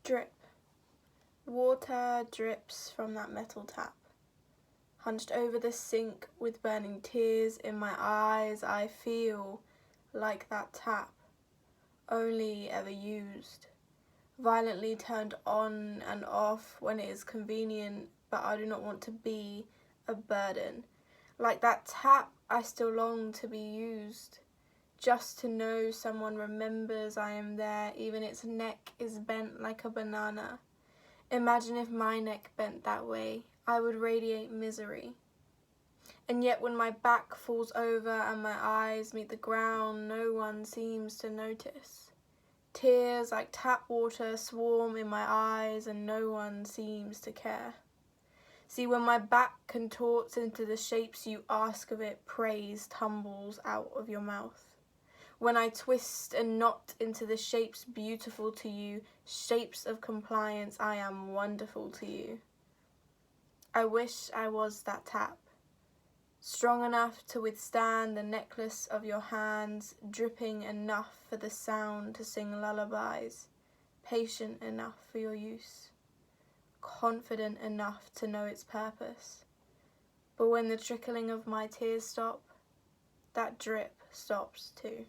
Drip. Water drips from that metal tap. Hunched over the sink with burning tears in my eyes, I feel like that tap, only ever used. Violently turned on and off when it is convenient, but I do not want to be a burden. Like that tap, I still long to be used. Just to know someone remembers I am there, even its neck is bent like a banana. Imagine if my neck bent that way, I would radiate misery. And yet when my back falls over and my eyes meet the ground, no one seems to notice. Tears like tap water swarm in my eyes and no one seems to care. See, when my back contorts into the shapes you ask of it, praise tumbles out of your mouth. When I twist and knot into the shapes beautiful to you, shapes of compliance, I am wonderful to you. I wish I was that tap, strong enough to withstand the necklace of your hands, dripping enough for the sound to sing lullabies, patient enough for your use, confident enough to know its purpose. But when the trickling of my tears stop, that drip stops too.